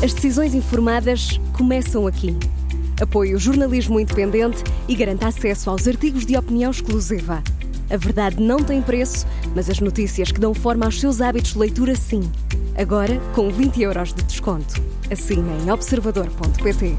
As decisões informadas começam aqui. Apoie o jornalismo independente e garanta acesso aos artigos de opinião exclusiva. A verdade não tem preço, mas as notícias que dão forma aos seus hábitos de leitura, sim. Agora, com 20€ de desconto. Assine em observador.pt.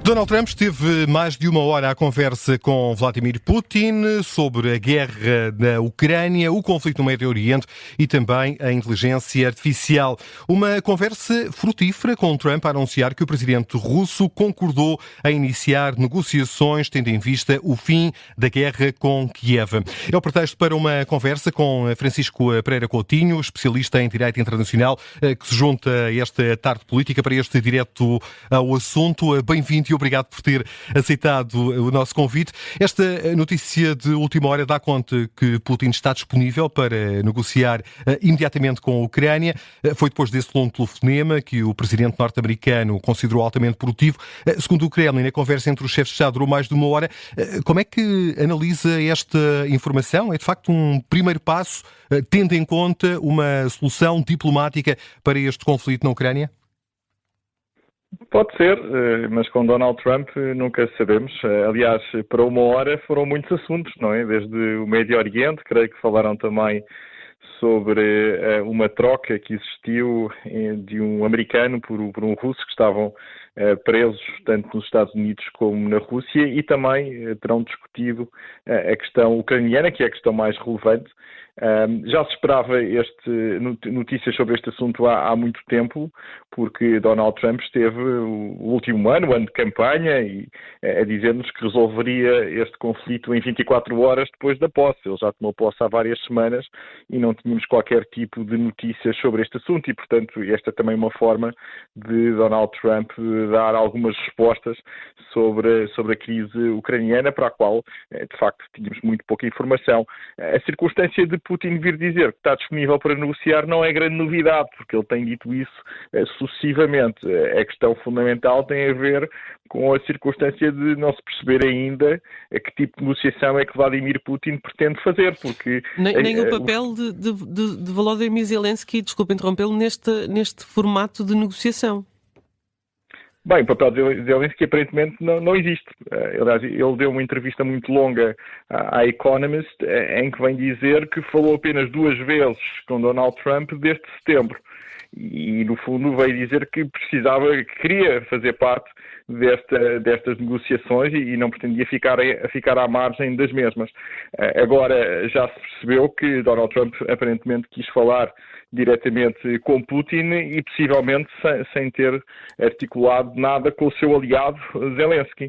Donald Trump esteve mais de uma hora à conversa com Vladimir Putin sobre a guerra na Ucrânia, o conflito no Médio Oriente e também a inteligência artificial. Uma conversa frutífera, com Trump a anunciar que o presidente russo concordou a iniciar negociações tendo em vista o fim da guerra com Kiev. É o pretexto para uma conversa com Francisco Pereira Coutinho, especialista em Direito Internacional, que se junta a esta tarde política para este direto ao assunto. Bem-vindo e obrigado por ter aceitado o nosso convite. Esta notícia de última hora dá conta que Putin está disponível para negociar imediatamente com a Ucrânia. Foi depois desse longo telefonema que o presidente norte-americano considerou altamente produtivo. Segundo o Kremlin, a conversa entre os chefes de Estado durou mais de uma hora. Como é que analisa esta informação? É de facto um primeiro passo, tendo em conta uma solução diplomática para este conflito na Ucrânia? Pode ser, mas com Donald Trump nunca sabemos. Aliás, para uma hora foram muitos assuntos, não é? Desde o Médio Oriente, creio que falaram também sobre uma troca que existiu de um americano por um russo que estavam presos tanto nos Estados Unidos como na Rússia, e também terão discutido a questão ucraniana, que é a questão mais relevante. Já se esperava notícias sobre este assunto há muito tempo, porque Donald Trump esteve o último ano de campanha, a dizer-nos que resolveria este conflito em 24 horas depois da posse. Ele já tomou posse há várias semanas e não tínhamos qualquer tipo de notícias sobre este assunto e, portanto, esta é também uma forma de Donald Trump dar algumas respostas sobre a crise ucraniana, para a qual, de facto, tínhamos muito pouca informação. A circunstância de Putin vir dizer que está disponível para negociar não é grande novidade, porque ele tem dito isso sucessivamente. A questão fundamental tem a ver com a circunstância de não se perceber ainda a que tipo de negociação é que Vladimir Putin pretende fazer, porque... Nem o papel de Volodymyr Zelensky, desculpe interrompê-lo, neste formato de negociação. Bem, o papel de Zelensky aparentemente não existe. Aliás, ele deu uma entrevista muito longa à Economist, em que vem dizer que falou apenas 2 vezes com Donald Trump desde setembro. E, no fundo, veio dizer que queria fazer parte destas negociações e não pretendia ficar à margem das mesmas. Agora, já se percebeu que Donald Trump aparentemente quis falar diretamente com Putin e possivelmente sem ter articulado nada com o seu aliado Zelensky.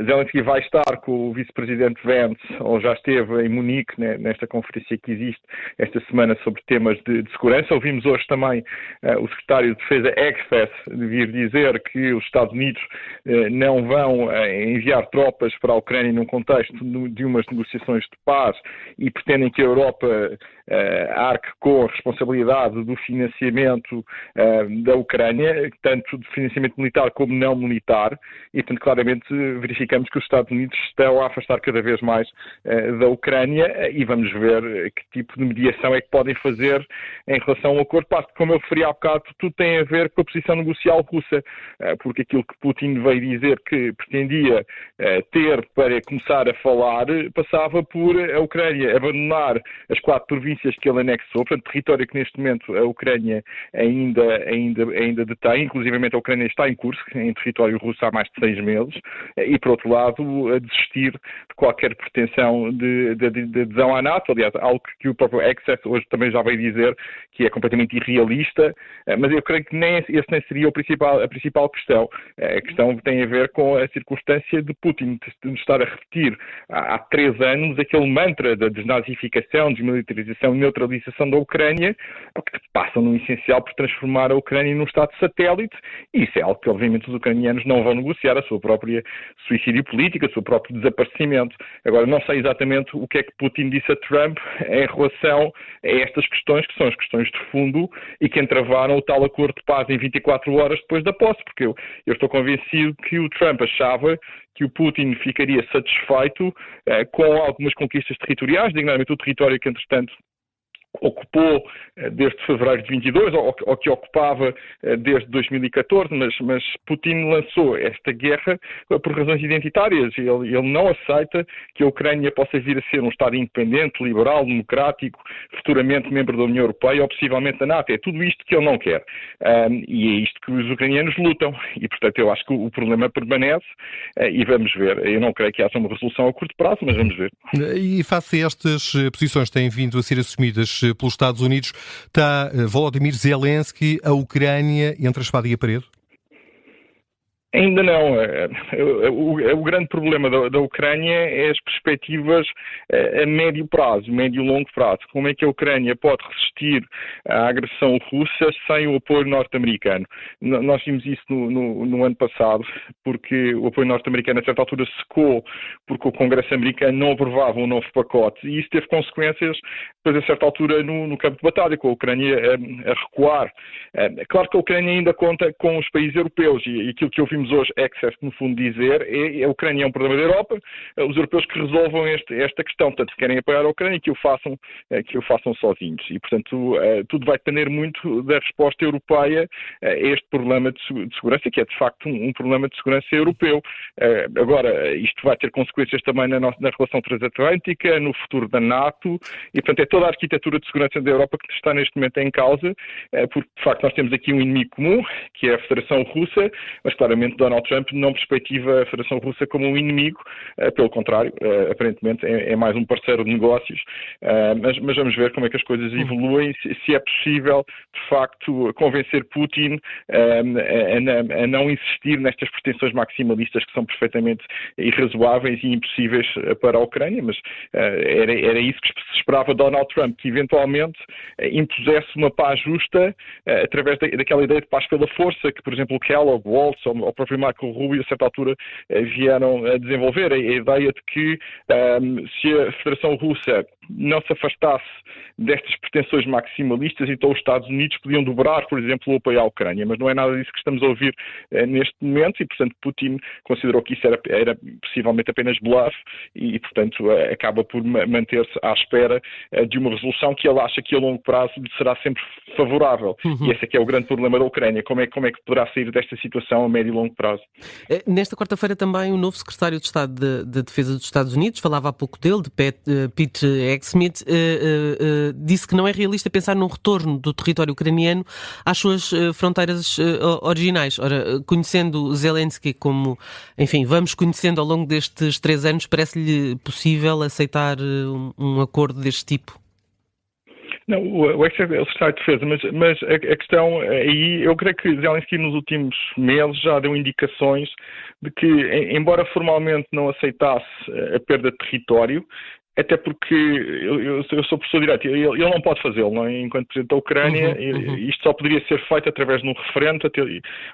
Zelensky vai estar com o vice-presidente Vance, ou já esteve em Munique, né, nesta conferência que existe esta semana sobre temas de segurança. Ouvimos hoje também o secretário de Defesa Express vir dizer que os Estados Unidos não vão enviar tropas para a Ucrânia num contexto de umas negociações de paz e pretendem que a Europa arque com a responsabilidade do financiamento da Ucrânia, tanto de financiamento militar como não militar, e portanto claramente verificamos que os Estados Unidos estão a afastar cada vez mais da Ucrânia, e vamos ver que tipo de mediação é que podem fazer em relação ao acordo de paz. Como eu referi há bocado, tudo tem a ver com a posição negocial russa, porque aquilo que Putin veio dizer que pretendia ter para começar a falar passava por a Ucrânia abandonar as 4 províncias que ele anexou, portanto, território que neste momento a Ucrânia ainda detém, inclusivamente a Ucrânia está em curso, em território russo há mais de 6 meses, e por outro lado, a desistir de qualquer pretensão de adesão à NATO, aliás, algo que o próprio Access hoje também já veio dizer que é completamente irrealista, mas eu creio que esse nem seria a principal questão. A questão tem a ver com a circunstância de Putin de estar a repetir há 3 anos aquele mantra da desnazificação, desmilitarização e neutralização da Ucrânia, que passam no essencial por transformar a Ucrânia num Estado satélite, e isso é algo que obviamente os ucranianos não vão negociar, a sua própria suicídio político, o seu próprio desaparecimento. Agora, não sei exatamente o que é que Putin disse a Trump em relação a estas questões, que são as questões de fundo e que aprovaram o tal acordo de paz em 24 horas depois da posse, porque eu estou convencido que o Trump achava que o Putin ficaria satisfeito com algumas conquistas territoriais, dignamente o território que, entretanto, ocupou desde fevereiro de 22, ou que ocupava desde 2014, mas Putin lançou esta guerra por razões identitárias. Ele não aceita que a Ucrânia possa vir a ser um Estado independente, liberal, democrático, futuramente membro da União Europeia ou possivelmente da NATO. É tudo isto que ele não quer. E é isto que os ucranianos lutam. E, portanto, eu acho que o problema permanece e vamos ver. Eu não creio que haja uma resolução a curto prazo, mas vamos ver. E face a estas posições que têm vindo a ser assumidas pelos Estados Unidos, está Volodymyr Zelensky, a Ucrânia, entre a espada e a parede? Ainda não. O grande problema da Ucrânia é as perspectivas a médio prazo, médio e longo prazo. Como é que a Ucrânia pode resistir à agressão russa sem o apoio norte-americano? Nós vimos isso no ano passado, porque o apoio norte-americano a certa altura secou, porque o Congresso americano não aprovava um novo pacote. E isso teve consequências, depois a certa altura, no campo de batalha, com a Ucrânia a recuar. Claro que a Ucrânia ainda conta com os países europeus e aquilo que ouvimos hoje Access, no fundo, dizer a Ucrânia é um problema da Europa, os europeus que resolvam esta questão. Portanto, se querem apoiar a Ucrânia, que o façam sozinhos. E, portanto, tudo vai depender muito da resposta europeia a este problema de segurança, que é, de facto, um problema de segurança europeu. Agora, isto vai ter consequências também na relação transatlântica, no futuro da NATO, e, portanto, é toda a arquitetura de segurança da Europa que está neste momento em causa, porque, de facto, nós temos aqui um inimigo comum, que é a Federação Russa, mas, claramente, Donald Trump não perspectiva a Federação Russa como um inimigo, pelo contrário, aparentemente é mais um parceiro de negócios, mas vamos ver como é que as coisas evoluem, se é possível, de facto, convencer Putin a não insistir nestas pretensões maximalistas que são perfeitamente irrazoáveis e impossíveis para a Ucrânia, mas era isso que se esperava de Donald Trump, que eventualmente impusesse uma paz justa através daquela ideia de paz pela força, que, por exemplo, o Kellogg, Waltz ou o próprio Marco Rubio, a certa altura, vieram a desenvolver a ideia de que se a Federação Russa não se afastasse destas pretensões maximalistas, então os Estados Unidos podiam dobrar, por exemplo, o apoio à Ucrânia, mas não é nada disso que estamos a ouvir neste momento e, portanto, Putin considerou que isso era possivelmente apenas bluff e, portanto, acaba por manter-se à espera de uma resolução que ele acha que a longo prazo lhe será sempre favorável. E esse é que é o grande problema da Ucrânia. Como é que poderá sair desta situação a médio e longo prazo? Nesta quarta-feira também o novo secretário de Estado de Defesa dos Estados Unidos, falava há pouco dele, de Pete Hegseth, disse que não é realista pensar num retorno do território ucraniano às suas fronteiras originais. Ora, conhecendo Zelensky como, enfim, vamos conhecendo ao longo destes 3 anos, parece-lhe possível aceitar um acordo deste tipo? Não, o secretário de Defesa, mas a questão aí, eu creio que Zelensky nos últimos meses já deu indicações de que, embora formalmente não aceitasse a perda de território, até porque eu sou professor direto, ele não pode fazê-lo, não é? Enquanto Presidente da Ucrânia, isto só poderia ser feito através de um referendo,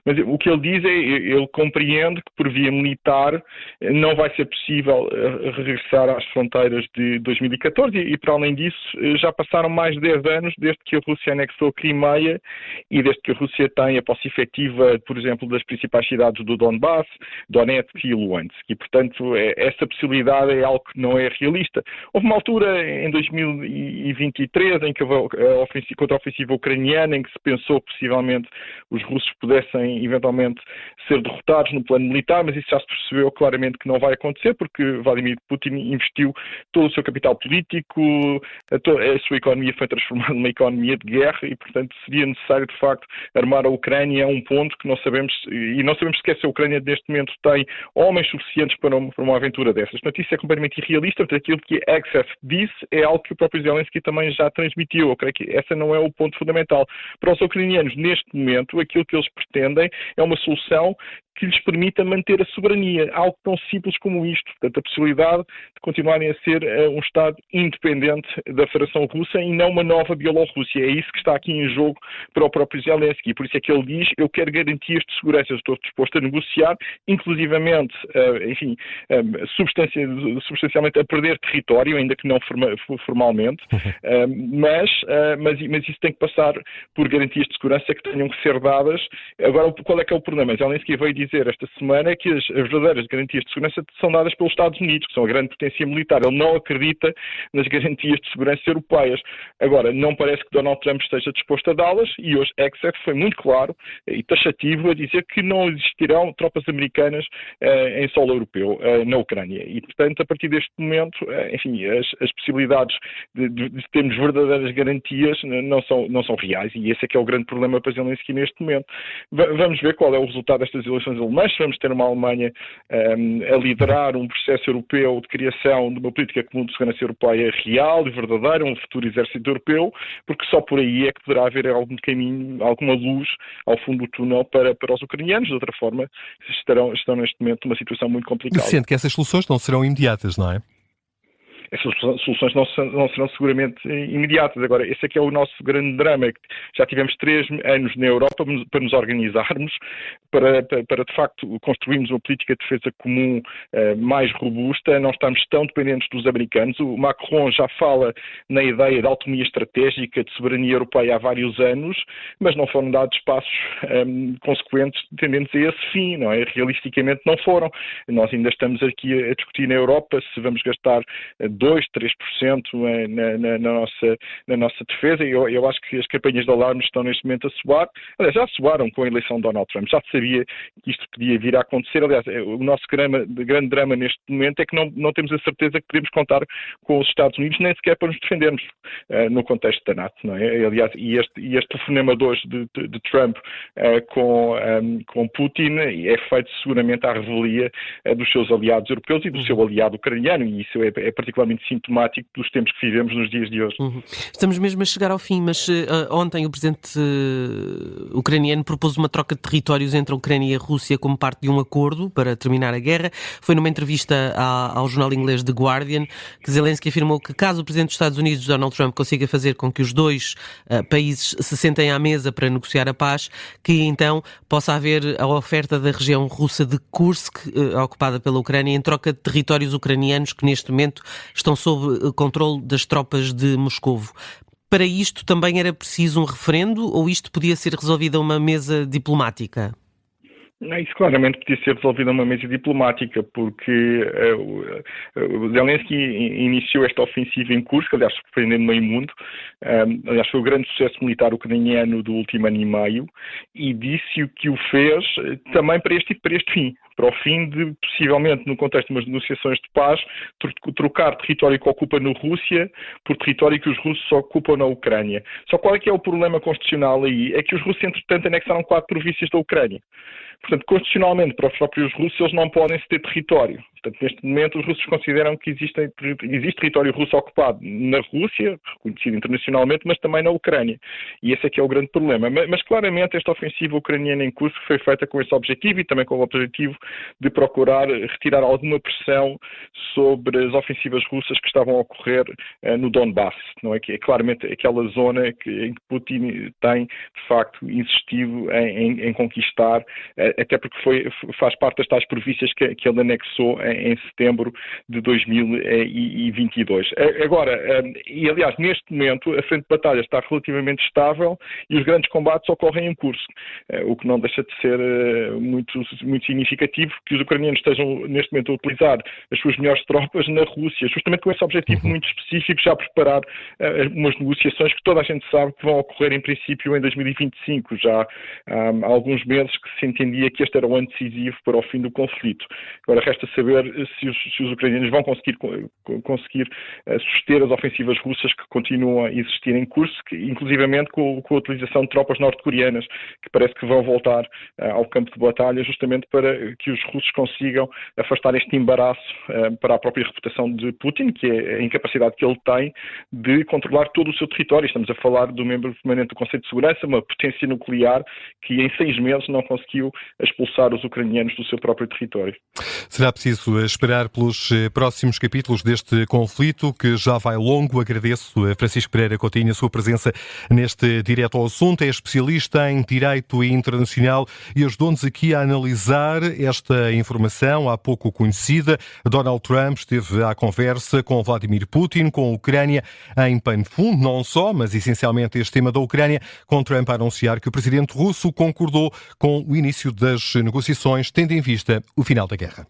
mas o que ele diz é, ele compreende que por via militar não vai ser possível regressar às fronteiras de 2014 e para além disso já passaram mais de 10 anos desde que a Rússia anexou a Crimeia e desde que a Rússia tem a posse efetiva, por exemplo, das principais cidades do Donbass, Donetsk e Luhansk. E, portanto, essa possibilidade é algo que não é realista. Houve uma altura, em 2023, em que houve a contra-ofensiva ucraniana, em que se pensou que possivelmente os russos pudessem eventualmente ser derrotados no plano militar, mas isso já se percebeu claramente que não vai acontecer, porque Vladimir Putin investiu todo o seu capital político, a sua economia foi transformada numa economia de guerra e, portanto, seria necessário, de facto, armar a Ucrânia a um ponto que não sabemos, e não sabemos sequer se a Ucrânia neste momento tem homens suficientes para uma aventura dessas. Portanto, isso é completamente irrealista, portanto, aquilo que Access disse é algo que o próprio Zelensky também já transmitiu. Eu creio que essa não é o ponto fundamental. Para os ucranianos, neste momento, aquilo que eles pretendem é uma solução que lhes permita manter a soberania, algo tão simples como isto, portanto a possibilidade de continuarem a ser um Estado independente da Federação Russa e não uma nova Bielorrússia. É isso que está aqui em jogo para o próprio Zelensky, por isso é que ele diz: eu quero garantias de segurança, estou disposto a negociar, inclusivamente, substancialmente a perder território, ainda que não formalmente, mas isso tem que passar por garantias de segurança que tenham que ser dadas. Agora, qual é que é o problema? Zelensky veio dizer esta semana que as verdadeiras garantias de segurança são dadas pelos Estados Unidos, que são a grande potência militar. Ele não acredita nas garantias de segurança europeias. Agora, não parece que Donald Trump esteja disposto a dá-las, e hoje Exet foi muito claro e taxativo a dizer que não existirão tropas americanas em solo europeu, na Ucrânia. E, portanto, a partir deste momento, enfim, as possibilidades de termos verdadeiras garantias não são reais, e esse é que é o grande problema para Zelensky neste momento. Vamos ver qual é o resultado destas eleições alemãs. Vamos ter uma Alemanha a liderar um processo europeu de criação de uma política comum de segurança europeia real e verdadeira, um futuro exército europeu, porque só por aí é que poderá haver algum caminho, alguma luz ao fundo do túnel para os ucranianos. De outra forma, estão neste momento numa situação muito complicada. Sendo que essas soluções não serão imediatas, não é? Essas soluções não serão seguramente imediatas. Agora, esse aqui é o nosso grande drama. Já tivemos 3 anos na Europa para nos organizarmos, para de facto construirmos uma política de defesa comum mais robusta, não estamos tão dependentes dos americanos. O Macron já fala na ideia de autonomia estratégica, de soberania europeia há vários anos, mas não foram dados passos consequentes tendentes a esse fim, não é? Realisticamente não foram. Nós ainda estamos aqui a discutir na Europa se vamos gastar 2%, 3% na nossa defesa. Eu acho que as campanhas de alarme estão neste momento a soar. Aliás, já soaram com a eleição de Donald Trump. Já se sabia que isto podia vir a acontecer. Aliás, o nosso grande drama neste momento é que não temos a certeza que podemos contar com os Estados Unidos, nem sequer para nos defendermos no contexto da NATO, não é? Aliás, e este telefonema de hoje de Trump com Putin é feito seguramente à revelia dos seus aliados europeus e do seu aliado ucraniano, e isso é particularmente sintomático dos tempos que vivemos nos dias de hoje. Estamos mesmo a chegar ao fim, mas ontem o presidente ucraniano propôs uma troca de territórios entre a Ucrânia e a Rússia como parte de um acordo para terminar a guerra. Foi numa entrevista ao jornal inglês The Guardian que Zelensky afirmou que caso o presidente dos Estados Unidos, Donald Trump, consiga fazer com que os dois países se sentem à mesa para negociar a paz, que então possa haver a oferta da região russa de Kursk, ocupada pela Ucrânia, em troca de territórios ucranianos que neste momento estão sob controle das tropas de Moscovo. Para isto também era preciso um referendo ou isto podia ser resolvido a uma mesa diplomática? Isso claramente podia ser resolvido numa mesa diplomática, porque o Zelensky iniciou esta ofensiva em Kursk, aliás, surpreendendo meio mundo. Aliás, foi o grande sucesso militar ucraniano do último ano e meio, e disse o que o fez também para este fim. Para o fim de, possivelmente, no contexto de umas negociações de paz, trocar território que ocupa na Rússia por território que os russos ocupam na Ucrânia. Só qual é que é o problema constitucional aí? É que os russos, entretanto, anexaram 4 províncias da Ucrânia. Portanto, constitucionalmente, para os próprios russos, eles não podem ceder território. Portanto, neste momento, os russos consideram que existe território russo ocupado na Rússia, reconhecido internacionalmente, mas também na Ucrânia. E esse é que é o grande problema. Mas claramente, esta ofensiva ucraniana em Kursk foi feita com esse objetivo e também com o objetivo de procurar retirar alguma pressão sobre as ofensivas russas que estavam a ocorrer no Donbass, não é? Que é claramente aquela zona em que Putin tem, de facto, insistido em conquistar, até porque faz parte das tais províncias que ele anexou em setembro de 2022. Agora, e aliás, neste momento, a frente de batalha está relativamente estável e os grandes combates ocorrem em Kursk, o que não deixa de ser muito significativo que os ucranianos estejam neste momento a utilizar as suas melhores tropas na Rússia, justamente com esse objetivo muito específico, já preparar umas negociações que toda a gente sabe que vão ocorrer em princípio em 2025, já há alguns meses que se entendia que este era o ano decisivo para o fim do conflito. Agora resta saber perceber se os ucranianos vão conseguir suster as ofensivas russas que continuam a existir em Kursk, inclusivamente com a utilização de tropas norte-coreanas, que parece que vão voltar ao campo de batalha, justamente para que os russos consigam afastar este embaraço para a própria reputação de Putin, que é a incapacidade que ele tem de controlar todo o seu território. Estamos a falar do membro permanente do Conselho de Segurança, uma potência nuclear que em 6 meses não conseguiu expulsar os ucranianos do seu próprio território. Será preciso esperar pelos próximos capítulos deste conflito, que já vai longo. Agradeço a Francisco Pereira Coutinho a sua presença neste Direto ao Assunto. É especialista em Direito Internacional e ajudou-nos aqui a analisar esta informação há pouco conhecida. Donald Trump esteve à conversa com Vladimir Putin, com a Ucrânia, em pano de fundo, não só, mas essencialmente este tema da Ucrânia, com Trump a anunciar que o presidente russo concordou com o início das negociações, tendo em vista o final da guerra.